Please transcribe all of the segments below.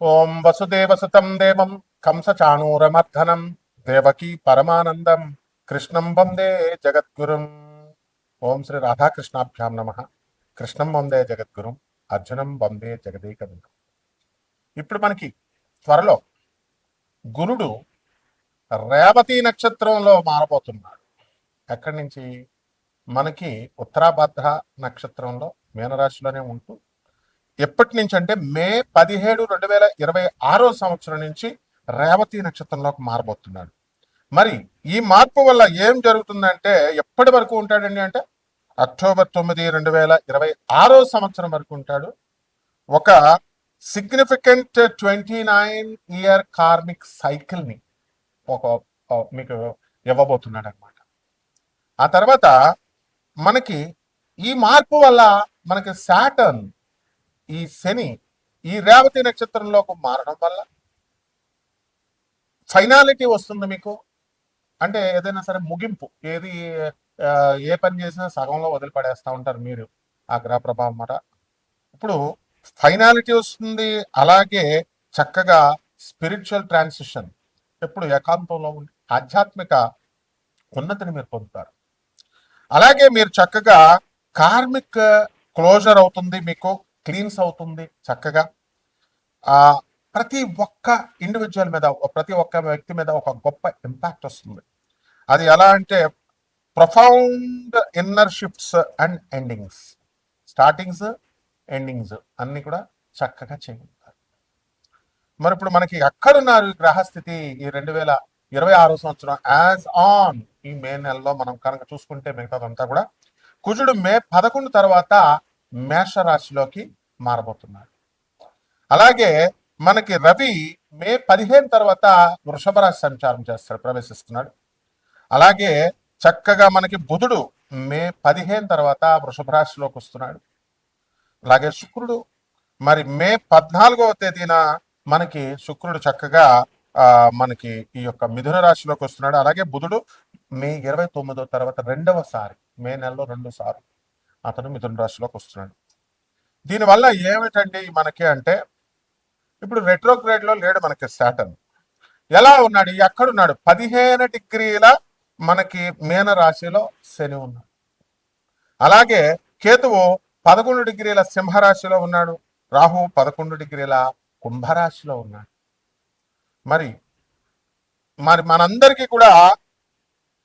ఓం వసుదేవసుతం దేవం కంసచాణూరమర్ధనం దేవకీ పరమానందం కృష్ణం వందే జగద్గురుం. ఓం శ్రీ రాధాకృష్ణాభ్యాం నమ. కృష్ణం వందే జగద్గురుం, అర్జునం వందే జగదేకవిందం. ఇప్పుడు మనకి త్వరలో గురుడు రేవతి నక్షత్రంలో మారబోతున్నాడు. ఎక్కడి నుంచి? మనకి ఉత్తరాభద్ర నక్షత్రంలో మీనరాశిలోనే ఉంటూ ఎప్పటి నుంచి అంటే మే 17, 2026 సంవత్సరం నుంచి రేవతి నక్షత్రంలోకి మారబోతున్నాడు. మరి ఈ మార్పు వల్ల ఏం జరుగుతుందంటే ఎప్పటి వరకు ఉంటాడండి అంటే అక్టోబర్ 9, 2026 సంవత్సరం వరకు ఉంటాడు. ఒక సిగ్నిఫికెంట్ 29-year కార్మిక్ సైకిల్ని ఒక మీకు ఇవ్వబోతున్నాడు అనమాట. ఆ తర్వాత మనకి ఈ మార్పు వల్ల మనకి సాటర్న్, ఈ శని ఈ రేవతి నక్షత్రంలోకి మారడం వల్ల ఫైనాలిటీ వస్తుంది మీకు. అంటే ఏదైనా సరే ముగింపు, ఏది ఏ పని చేసినా సగంలో వదిలిపడేస్తూ ఉంటారు మీరు ఆ గ్రహ ప్రభావం మాట. ఇప్పుడు ఫైనాలిటీ వస్తుంది. అలాగే చక్కగా స్పిరిచువల్ ట్రాన్సిషన్, ఎప్పుడు ఏకాంతంలో ఉండి ఆధ్యాత్మిక ఉన్నతిని మీరు పొందుతారు. అలాగే మీరు చక్కగా కార్మిక్ క్లోజర్ అవుతుంది, మీకు క్లీన్స్ అవుతుంది చక్కగా. ప్రతి ఒక్క ఇండివిజువల్ మీద, ప్రతి ఒక్క వ్యక్తి మీద ఒక గొప్ప ఇంపాక్ట్ వస్తుంది. అది ఎలా అంటే profound inner shifts and endings, startings endings అన్ని కూడా చక్కగా చేయగలుగుతారు. మరి ఇప్పుడు మనకి ఎక్కడున్నారు గ్రహస్థితి ఈ 2026 సంవత్సరం యాజ్ ఆన్ ఈ మే నెలలో మనం కనుక చూసుకుంటే మిగతాదంతా కూడా కుజుడు మే 11 తర్వాత మేషరాశిలోకి మారబోతున్నాడు. అలాగే మనకి రవి మే 15 తర్వాత వృషభ రాశి సంచారం చేస్తాడు, ప్రవేశిస్తున్నాడు. అలాగే చక్కగా మనకి బుధుడు మే 15 తర్వాత వృషభ రాశిలోకి వస్తున్నాడు. అలాగే శుక్రుడు మరి మే 14వ తేదీన మనకి శుక్రుడు చక్కగా మనకి ఈ యొక్క మిథున రాశిలోకి వస్తున్నాడు. అలాగే బుధుడు మే 29వ తర్వాత రెండవసారి, మే నెలలో 2 సార్లు అతను మిథున రాశిలోకి వస్తున్నాడు. దీనివల్ల ఏమిటండి మనకి అంటే ఇప్పుడు రెట్రోగ్రేడ్ లో లేడు మనకి సాటర్న్. ఎలా ఉన్నాడు? ఎక్కడున్నాడు? 15 డిగ్రీల మనకి మీన రాశిలో శని ఉన్నాడు. అలాగే కేతువు 11 డిగ్రీల సింహరాశిలో ఉన్నాడు. రాహు 11 డిగ్రీల కుంభరాశిలో ఉన్నాడు. మరి మనందరికీ కూడా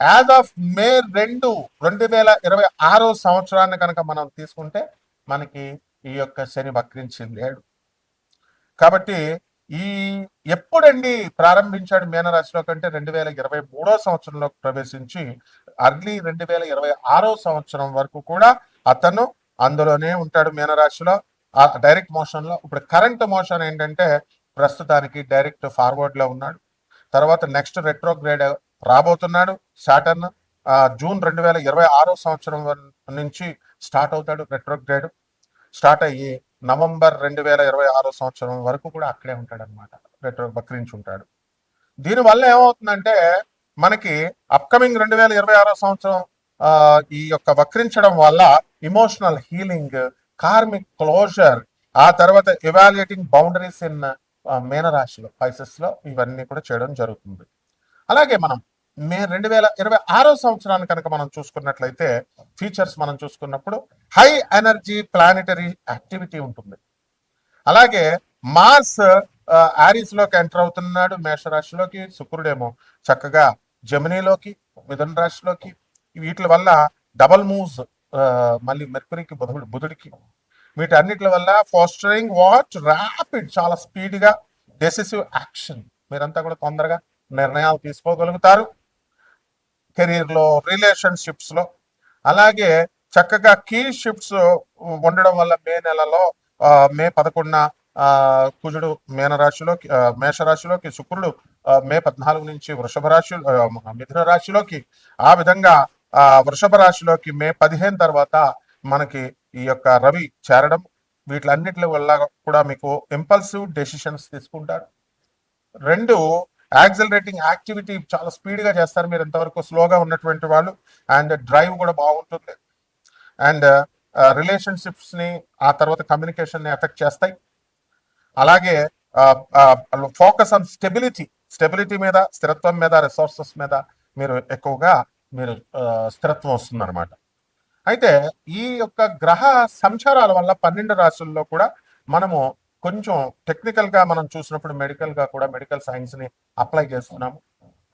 యాజ్ ఆఫ్ మే 2, 2026 సంవత్సరాన్ని కనుక మనం తీసుకుంటే మనకి ఈ యొక్క శని వక్రించి లేడు. కాబట్టి ఈ ఎప్పుడండి ప్రారంభించాడు మీనరాశిలో కంటే 2023 సంవత్సరంలో ప్రవేశించి అర్లీ 2026 సంవత్సరం వరకు కూడా అతను అందులోనే ఉంటాడు మీనరాశిలో, డైరెక్ట్ మోషన్ లో. ఇప్పుడు కరెంట్ మోషన్ ఏంటంటే ప్రస్తుతానికి డైరెక్ట్ ఫార్వర్డ్ లో ఉన్నాడు. తర్వాత నెక్స్ట్ రెట్రోగ్రేడ్ రాబోతున్నాడు సాటర్న్. జూన్ 2026 సంవత్సరం నుంచి స్టార్ట్ అవుతాడు రెట్రోగ్రేడ్. స్టార్ట్ అయ్యి నవంబర్ 2026 సంవత్సరం వరకు కూడా అక్కడే ఉంటాడు అనమాట, రెట్రో వక్రించి ఉంటాడు. దీనివల్ల ఏమవుతుందంటే మనకి అప్కమింగ్ 2026 సంవత్సరం ఈ యొక్క వక్రించడం వల్ల ఇమోషనల్ హీలింగ్, కార్మిక్ క్లోజర్, ఆ తర్వాత ఎవాల్యుయేటింగ్ బౌండరీస్ ఇన్ మీనరాశిలో, పైసెస్ లో ఇవన్నీ కూడా చేయడం జరుగుతుంది. అలాగే మనం మే 2026 సంవత్సరాన్ని కనుక మనం చూసుకున్నట్లయితే ఫీచర్స్ మనం చూసుకున్నప్పుడు హై ఎనర్జీ ప్లానెటరీ యాక్టివిటీ ఉంటుంది. అలాగే మార్స్ ఆరిస్ లోకి ఎంటర్ అవుతున్నాడు మేషరాశిలోకి. శుక్రుడేమో చక్కగా జమినీలోకి, మిథున రాశిలోకి. వీటి వల్ల డబల్ మూవ్స్ మళ్ళీ మెర్కురీకి, బుధుడికి, వీటన్నిటి వల్ల ఫోస్టరింగ్ వాట్ ర్యాపిడ్, చాలా స్పీడ్గా డెసిసివ్ యాక్షన్, మీరంతా కూడా తొందరగా నిర్ణయాలు తీసుకోగలుగుతారు కెరీర్లో, రిలేషన్షిప్స్లో. అలాగే చక్కగా కీ షిఫ్ట్స్ ఉండడం వల్ల మే నెలలో మే 11న కుజుడు మీనరాశిలోకి, మేషరాశిలోకి, శుక్రుడు మే 14 నుంచి వృషభ రాశి, మిథున రాశిలోకి, ఆ విధంగా వృషభ రాశిలోకి మే 15 తర్వాత మనకి ఈ యొక్క రవి చేరడం, వీటిలన్నిటి వల్ల కూడా మీకు ఇంపల్సివ్ డెసిషన్స్ తీసుకుంటారు. 2 యాక్సిలరేటింగ్ యాక్టివిటీ, చాలా స్పీడ్గా చేస్తారు మీరు ఎంతవరకు స్లోగా ఉన్నటువంటి వాళ్ళు. అండ్ డ్రైవ్ కూడా బాగుంటుంది. అండ్ రిలేషన్షిప్స్ని, ఆ తర్వాత కమ్యూనికేషన్ని ఎఫెక్ట్ చేస్తాయి. అలాగే ఫోకస్ ఆన్ స్టెబిలిటీ మీద, స్థిరత్వం మీద, రిసోర్సెస్ మీద మీరు ఎక్కువగా మీరు స్థిరత్వం వస్తుందన్నమాట. అయితే ఈ యొక్క గ్రహ సంచారాల వల్ల 12 రాశుల్లో కూడా మనము కొంచెం టెక్నికల్గా మనం చూసినప్పుడు మెడికల్గా కూడా మెడికల్ సైన్స్ని అప్లై చేస్తున్నాము.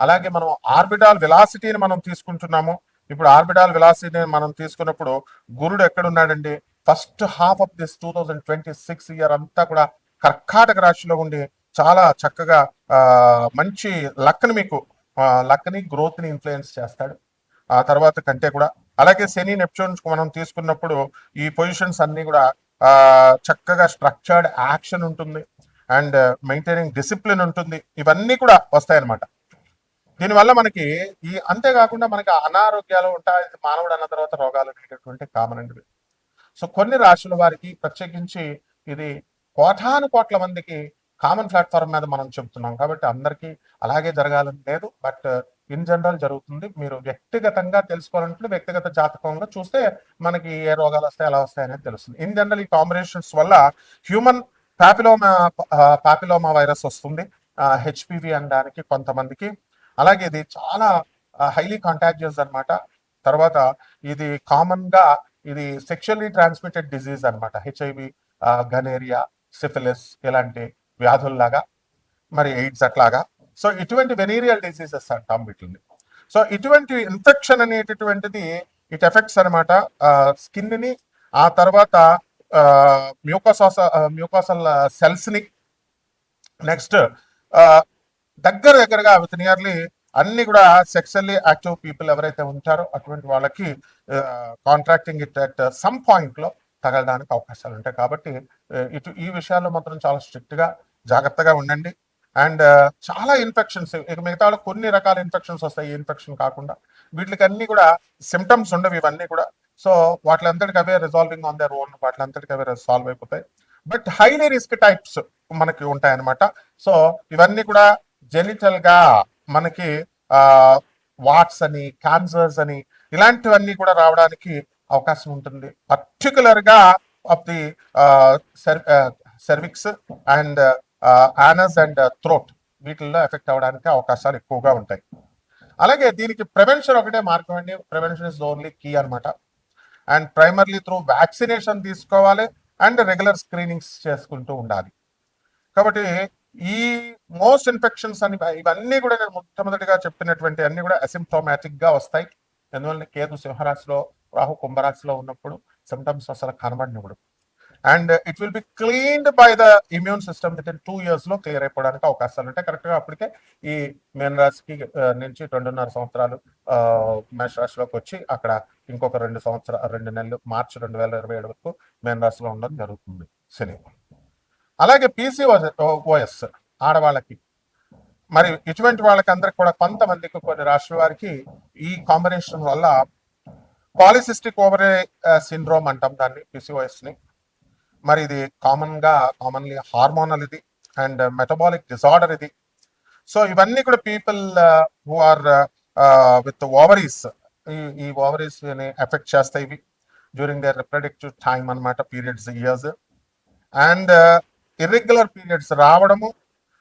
అలాగే మనం ఆర్బిటాల్ వెలాసిటీని మనం తీసుకుంటున్నాము. ఇప్పుడు ఆర్బిటాల్ వెలాసిటీని మనం తీసుకున్నప్పుడు గురుడు ఎక్కడున్నాడండి? First half of this 2026 year అంతా కూడా కర్కాటక రాశిలో ఉండి చాలా చక్కగా మంచి లక్ని మీకు లక్ని గ్రోత్ని ఇన్ఫ్లుయెన్స్ చేస్తాడు ఆ తర్వాత కంటే కూడా. అలాగే శని నెప్ట్యూన్స్ మనం తీసుకున్నప్పుడు ఈ పొజిషన్స్ అన్ని కూడా చక్కగా స్ట్రక్చర్డ్ యాక్షన్ ఉంటుంది అండ్ మెయింటైనింగ్ డిసిప్లిన్ ఉంటుంది. ఇవన్నీ కూడా వస్తాయన్నమాట. దీనివల్ల మనకి అంతేకాకుండా మనకి అనారోగ్యాలు ఉంటాయి. మానవుడు అన్న తర్వాత రోగాలు అనేటటువంటి కామన్ అండి. సో కొన్ని రాశుల వారికి ప్రత్యేకించి ఇది కోటాను మందికి కామన్ ప్లాట్ఫామ్ మీద మనం చెబుతున్నాం కాబట్టి అందరికీ అలాగే జరగాలని లేదు, బట్ ఇన్ జనరల్ జరుగుతుంది. మీరు వ్యక్తిగతంగా తెలుసుకోవాలంటే వ్యక్తిగత జాతకంగా చూస్తే మనకి ఏ రోగాలు వస్తాయి ఎలా వస్తాయి అనేది తెలుస్తుంది. ఇన్ జనరల్ ఈ కాంబినేషన్స్ వల్ల హ్యూమన్ పాపిలోమా వైరస్ వస్తుంది, హెచ్పివి అనడానికి కొంతమందికి. అలాగే ఇది చాలా హైలీ కాంటాజియస్ అనమాట. తర్వాత ఇది కామన్ గా ఇది సెక్షువల్లీ ట్రాన్స్మిటెడ్ డిజీజ్ అనమాట. హెచ్ఐవి, గనేరియా, సిఫిలిస్ ఇలాంటి వ్యాధుల్లాగా, మరి ఎయిడ్స్ అట్లాగా. సో ఇటువంటి వెనీరియల్ డిసీజెస్ అంటాం వీటిని. సో ఇటువంటి ఇన్ఫెక్షన్ అనేటటువంటిది ఇట్ ఎఫెక్ట్స్ అనమాట స్కిన్ ని, ఆ తర్వాత మ్యూకోసల్ సెల్స్ ని. నెక్స్ట్ దగ్గరగా విత్ నియర్లీ అన్ని కూడా సెక్సువల్లీ యాక్టివ్ పీపుల్ ఎవరైతే ఉంటారో అటువంటి వాళ్ళకి contracting it at some point లో తగలడానికి అవకాశాలు ఉంటాయి. కాబట్టి ఈ విషయాల్లో మాత్రం చాలా స్ట్రిక్ట్ గా జాగ్రత్తగా ఉండండి. అండ్ చాలా ఇన్ఫెక్షన్స్, ఇక మిగతా కొన్ని రకాల ఇన్ఫెక్షన్స్ వస్తాయి. ఈ ఇన్ఫెక్షన్ కాకుండా వీటికి అన్ని కూడా సిమ్టమ్స్ ఉండవు ఇవన్నీ కూడా. సో వాటిలంతటికి అవే రిజాల్వింగ్ ఆన్ దర్ ఓన్, వాటిలంతటికి అవే సాల్వ్ అయిపోతాయి. బట్ హైలీ రిస్క్ టైప్స్ మనకి ఉంటాయన్నమాట. సో ఇవన్నీ కూడా జెనిటల్ గా మనకి వాట్స్ అని, క్యాన్సర్స్ అని ఇలాంటివన్నీ కూడా రావడానికి అవకాశం ఉంటుంది. పర్టికులర్ గా of the cervix and anus and throat వీటిల్లో ఎఫెక్ట్ అవ్వడానికి అవకాశాలు ఎక్కువగా ఉంటాయి. అలాగే దీనికి ప్రివెన్షన్ ఒకటే మార్గం అండి. ప్రివెన్షన్ ఇస్ ఓన్లీ కీ అనమాట. అండ్ ప్రైమర్లీ త్రూ వ్యాక్సినేషన్ తీసుకోవాలి అండ్ రెగ్యులర్ స్క్రీనింగ్స్ చేసుకుంటూ ఉండాలి. కాబట్టి ఈ మోస్ట్ ఇన్ఫెక్షన్స్ అని ఇవన్నీ కూడా నేను మొట్టమొదటిగా చెప్పినటువంటి అన్ని కూడా అసిమ్ప్టోమాటిక్ గా వస్తాయి. ఎందువల్ల కేతు సింహరాశిలో, రాహు కుంభరాశిలో ఉన్నప్పుడు సిమ్టమ్స్ అసలు కనబడినప్పుడు. And it will be cleaned by the immune system within 2 years లో క్లియర్ అయిపోవడానికి అవకాశాలు ఉంటాయి. కరెక్ట్ గా అప్పటికే ఈ మేన రాశికి నుంచి 2.5 సంవత్సరాలు మేష రాశిలోకి వచ్చి అక్కడ ఇంకొక 2 నెలలు మార్చి 2027 వరకు మేన రాశిలో ఉండడం జరుగుతుంది శని. అలాగే PCOS ఆడవాళ్ళకి, మరి ఇటువంటి వాళ్ళకి అందరికి కూడా కొంతమందికి కొన్ని రాష్ట్రాల వారికి ఈ కాంబినేషన్ వల్ల పాలిసిస్టిక్ ఓవరీ సిండ్రోమ్ అంటాం దాన్ని, PCOS ని. మరి ఇది కామన్లీ హార్మోనల్ ఇది అండ్ మెటబాలిక్ డిజార్డర్ ఇది. సో ఇవన్నీ కూడా people who are with ovaries, ఈ ఓవరీస్ ని ఎఫెక్ట్ చేస్తాయి ఇవి డ్యూరింగ్ దర్ రిప్రొడక్టివ్ టైం అనమాట, periods years. And irregular periods రావడము,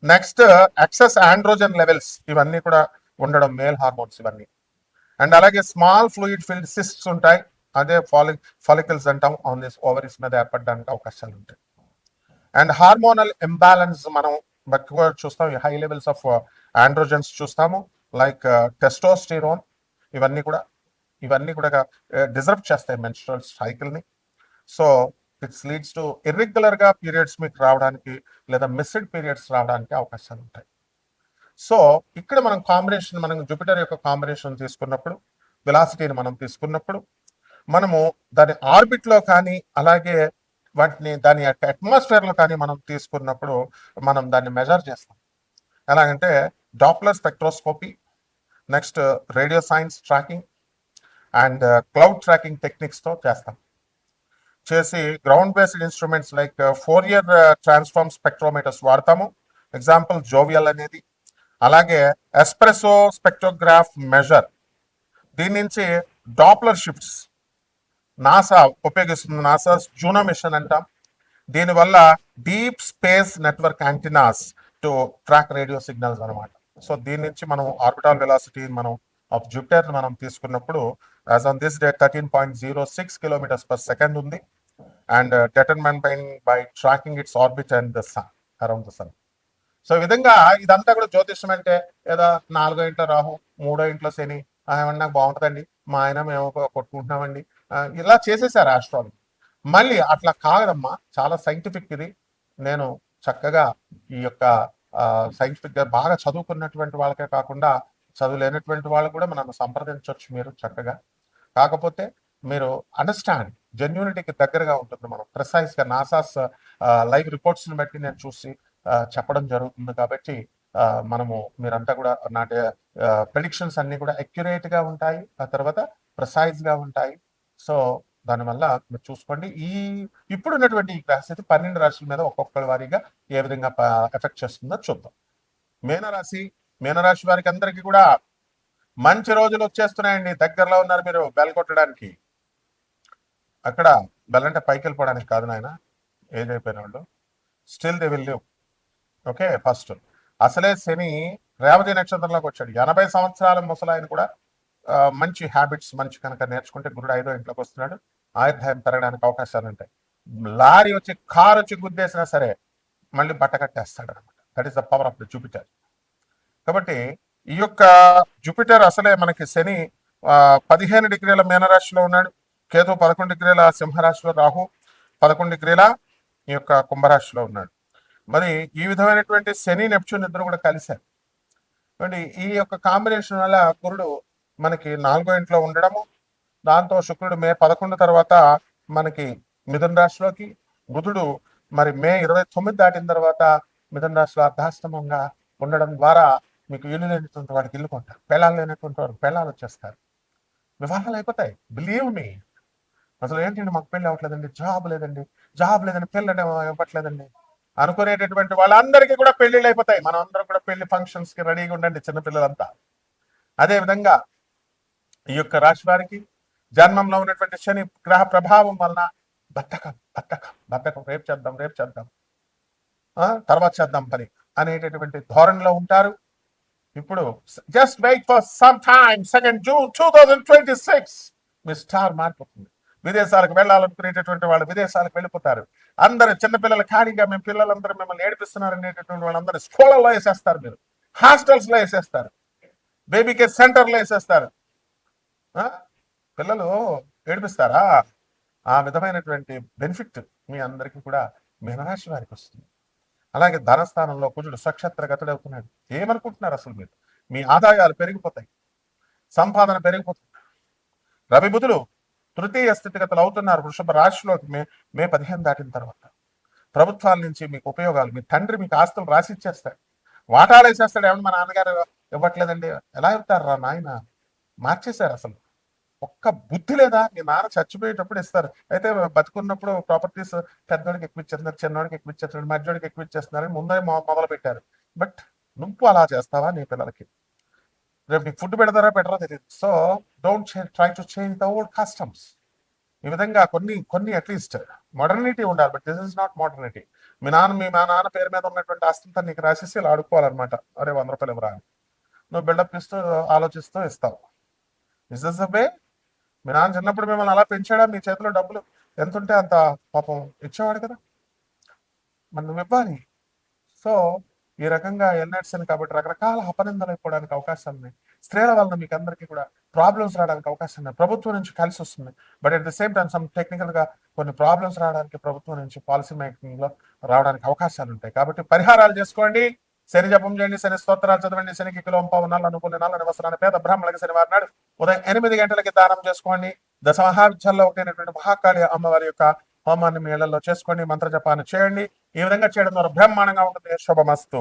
నెక్స్ట్ ఎక్సెస్ ఆండ్రోజన్ లెవెల్స్ ఇవన్నీ కూడా ఉండడం, మేల్ హార్మోన్స్ ఇవన్నీ. అండ్ అలాగే స్మాల్ ఫ్లూయిడ్ ఫిల్డ్ సిస్ట్స్ ఉంటాయి, అదే ఫాలికల్స్ అంటాం, ఆన్ దిస్ ఓవరీస్ మీద ఏర్పడడానికి అవకాశాలు ఉంటాయి. అండ్ హార్మోనల్ ఇంబ్యాలెన్స్ మనం ఎక్కువ చూస్తాం, హై లెవెల్స్ ఆఫ్ ఆండ్రోజన్స్ చూస్తాము, లైక్ టెస్టోస్టిరోన్. ఇవన్నీ కూడా డిజర్వ్ చేస్తాయి మెన్స్ట్రువల్ సైకిల్ని. So it's leads to irregular గా పీరియడ్స్ మీకు రావడానికి లేదా మిస్డ్ పీరియడ్స్ రావడానికి అవకాశాలు ఉంటాయి. సో ఇక్కడ మనం జూపిటర్ యొక్క కాంబినేషన్ తీసుకున్నప్పుడు, వెలాసిటీని మనం తీసుకున్నప్పుడు, మనము దాని ఆర్బిట్ లో కానీ అలాగే దాని యొక్క అట్మాస్ఫియర్ లో కానీ మనం తీసుకున్నప్పుడు మనం దాన్ని మెజర్ చేస్తాం. ఎలాగంటే Doppler spectroscopy, next radio science tracking and cloud tracking techniques తో చేసి ground based instruments like Fourier transform spectrometers వాడతాము. ఎగ్జాంపుల్ జోవియల్ అనేది. అలాగే ఎస్ప్రెసో స్పెక్ట్రోగ్రాఫ్ మెజర్, దీని నుంచి డాప్లర్ షిఫ్ట్స్ నాసా ఉపయోగిస్తుంది, నాసా జూనో మిషన్ అంటాం. దీనివల్ల deep space network antennas to track radio signals అనమాట. సో దీని నుంచి మనం ఆర్బిటాల్ వెలాసిటీ మనం ఆఫ్ జూపిటర్ మనం తీసుకున్నప్పుడు as on this date 13.06 kilometres per second ఉంది. And determined by tracking its orbit and the sun, around the sun. So ఈ విధంగా ఇదంతా కూడా జ్యోతిష్యం అంటే ఏదో 4 ఇంట్లో రాహు, 3 ఇంట్లో శని, ఏమన్నా నాకు బాగుంటుందండి, మా ఆయన మేము కొట్టుకుంటున్నామండి, ఇలా చేసేసారు ఆస్ట్రాలజీ. మళ్ళీ అట్లా కాదమ్మా, చాలా సైంటిఫిక్ ఇది. నేను చక్కగా ఈ యొక్క సైంటిఫిక్ గా బాగా చదువుకున్నటువంటి వాళ్ళకే కాకుండా చదువులేనటువంటి వాళ్ళు కూడా మనం సంప్రదించవచ్చు మీరు చక్కగా. కాకపోతే మీరు అండర్స్టాండ్ జెన్యూనిటీకి దగ్గరగా ఉంటుంది. మనం ప్రిసైజ్ గా నాసాస్ లైవ్ రిపోర్ట్స్ ని బట్టి నేను చూసి చెప్పడం జరుగుతుంది. కాబట్టి మనము మీరంతా కూడా నాటి ప్రెడిక్షన్స్ అన్ని కూడా అక్యురేట్ గా ఉంటాయి, ఆ తర్వాత ప్రిసైజ్ గా ఉంటాయి. సో దానివల్ల మీరు చూసుకోండి. ఇప్పుడు ఉన్నటువంటి ఈ గ్రహస్థితి 12 రాశుల మీద ఒక్కొక్కరి వారీగా ఏ విధంగా ఎఫెక్ట్ చేస్తుందో చూద్దాం. మీనరాశి వారికి అందరికీ కూడా మంచి రోజులు వచ్చేస్తున్నాయండి. దగ్గరలో ఉన్నారు మీరు బెల్ కొట్టడానికి. అక్కడ బెల్ అంటే పైకి వెళ్ళిపోవడానికి కాదు నాయన, ఏజ్ అయిపోయిన వాళ్ళు still they will live. Okay, first అసలే శని రేవతి నక్షత్రంలోకి వచ్చాడు. 80 సంవత్సరాల ముసలాయన కూడా మంచి హ్యాబిట్స్ మంచి కనుక నేర్చుకుంటే గురుడు 5వ ఇంట్లోకి వస్తున్నాడు. ఆయుర్దాయం పెరగడానికి అవకాశాలు ఉంటాయి. లారీ వచ్చి కారు వచ్చి గుద్దేసినా సరే మళ్ళీ బట్ట కట్టేస్తాడు అనమాట. That is the power of the Jupiter. కాబట్టి ఈ యొక్క జూపిటర్ అసలే మనకి శని 15 డిగ్రీల మీనరాశిలో ఉన్నాడు, కేతు 11 డిగ్రీల సింహరాశిలో, రాహు 11 డిగ్రీల ఈ యొక్క కుంభరాశిలో ఉన్నాడు. మరి ఈ విధమైనటువంటి శని నెప్ట్యూన్ ఇద్దరు కూడా కలిశారు. ఈ యొక్క కాంబినేషన్ వల్ల గురుడు మనకి 4వ ఇంట్లో ఉండడము, దాంతో శుక్రుడు మే 11 తర్వాత మనకి మిథున రాశిలోకి, బుధుడు మరి మే 29 దాటిన తర్వాత మిథున రాశిలో అర్ధాష్టమంగా ఉండడం ద్వారా మీకు ఇల్లు లేనటువంటి వాడికి ఇల్లు కొంటారు, పెళ్ళాలు లేనటువంటి వాడికి పెళ్ళాలు వచ్చేస్తారు, వివాహాలు అయిపోతాయి. Believe me. అసలు ఏంటంటే మాకు పెళ్ళి అవ్వట్లేదండి, జాబ్ లేదండి పెళ్ళి ఇవ్వట్లేదండి అనుకునేటటువంటి వాళ్ళందరికీ కూడా పెళ్లిళ్ళు అయిపోతాయి. మనం అందరం కూడా పెళ్లి ఫంక్షన్స్ కి రెడీగా ఉండండి, చిన్నపిల్లలంతా. అదే విధంగా ఈ యొక్క రాశి వారికి జన్మంలో ఉన్నటువంటి శని గ్రహ ప్రభావం వలన బద్ధకం రేపు చేద్దాం తర్వాత చేద్దాం పని అనేటటువంటి ధోరణిలో ఉంటారు. ఇప్పుడు just wait for some time, 2 June 2026 మీ స్టార్ మారిపోతుంది. విదేశాలకు వెళ్ళాలనుకునేటటువంటి వాళ్ళు విదేశాలకు వెళ్ళిపోతారు. అందరు చిన్నపిల్లలు ఖాళీగా మేము పిల్లలందరూ మిమ్మల్ని ఏడిపిస్తున్నారు అనేటటువంటి వాళ్ళందరూ స్కూళ్ళలో వేసేస్తారు, మీరు హాస్టల్స్ లో వేసేస్తారు, బేబీ కేర్ సెంటర్లో వేసేస్తారు. పిల్లలు ఏడిపిస్తారా? ఆ విధమైనటువంటి బెనిఫిట్ మీ అందరికీ కూడా మీనరాశి వారికి వస్తుంది. అలాగే ధనస్థానంలో కుజుడు స్వక్షేత్ర గతుడవుతున్నాడు. ఏమనుకుంటున్నారు అసలు మీరు? మీ ఆదాయాలు పెరిగిపోతాయి, సంపాదన పెరిగిపోతుంది. రవి బుధులు తృతీయ స్థితిగతులు అవుతున్నారు వృషభ రాశిలోకి మే 15 దాటిన తర్వాత. ప్రభుత్వాల నుంచి మీకు ఉపయోగాలు, మీ తండ్రి మీకు ఆస్తులు రాసి ఇచ్చేస్తాడు, వాటాలు వేసేస్తాడు. ఏమన్నా మా నాన్నగారు ఇవ్వట్లేదండి, ఎలా ఇవ్వతారు రా నాయన, మార్చేశారు. అసలు ఒక్క బుద్ధి లేదా? మీ నాన్న చచ్చిపోయేటప్పుడు ఇస్తారు, అయితే బతుకున్నప్పుడు ప్రాపర్టీస్ పెద్దోడికి ఎక్కువ ఇచ్చేస్తున్నారు, చిన్నోడికి ఎక్కువ ఇచ్చేస్తున్నారు, మధ్యలోడికి ఎక్కువ ఇచ్చేస్తున్నారని ముందే మొదలు పెట్టారు. బట్ నువ్వు అలా చేస్తావా నీ పిల్లలకి? రేపు నీకు ఫుడ్ పెడతారా పెట్టరా తెలియదు. So don't try to change the old customs. ఈ విధంగా కొన్ని అట్లీస్ట్ మోడర్నిటీ ఉండాలి. But this is not modernity. మా నాన్న పేరు మీద ఉన్నటువంటి ఆస్తంతా నీకు రాసేసి ఇలా అడుక్కోవాలన్నమాట. అరే 100 రూపాయలు ఇవ్వరా అని నువ్వు బిల్డప్ ఇస్తూ ఆలోచిస్తూ ఇస్తావు. Is this the way? మీ నాన్న చిన్నప్పుడు మిమ్మల్ని అలా పెంచాడా? మీ చేతిలో డబ్బులు ఎంత ఉంటే అంత పాపం ఇచ్చేవాడు కదా, మరి నువ్వు ఇవ్వాలి. సో ఈ రకంగా ఎన్నెట్సన్ కాబట్టి రకరకాల అపనిందలు అయిపోవడానికి అవకాశాలు ఉన్నాయి. స్త్రీల వలన మీకు అందరికీ కూడా ప్రాబ్లమ్స్ రావడానికి అవకాశం ఉన్నాయి. ప్రభుత్వం నుంచి కలిసి వస్తుంది, but at the same time some technical గా కొన్ని ప్రాబ్లమ్స్ రావడానికి ప్రభుత్వం నుంచి పాలసీ మేకింగ్ లో రావడానికి అవకాశాలు ఉంటాయి. కాబట్టి పరిహారాలు చేసుకోండి, శని జపం చేయండి, శని స్తోత్రాలు చదవండి, శనికి కిలోంపావు నల్ల అనుకునే నల్లని వస్త్రాన్ని పేద బ్రాహ్మణులకి శనివారం నాడు ఉదయం 8 గంటలకి దానం చేసుకోండి. దశ మహావిద్యాల్లో ఒకటైనటువంటి మహాకాళి అమ్మవారి యొక్క హోమాన్ని మీ ఇళ్లలో చేసుకోండి, మంత్ర జపాన్ని చేయండి. ఈ విధంగా చేయడం ద్వారా బ్రహ్మాండంగా ఉంటుంది. శుభమస్తు.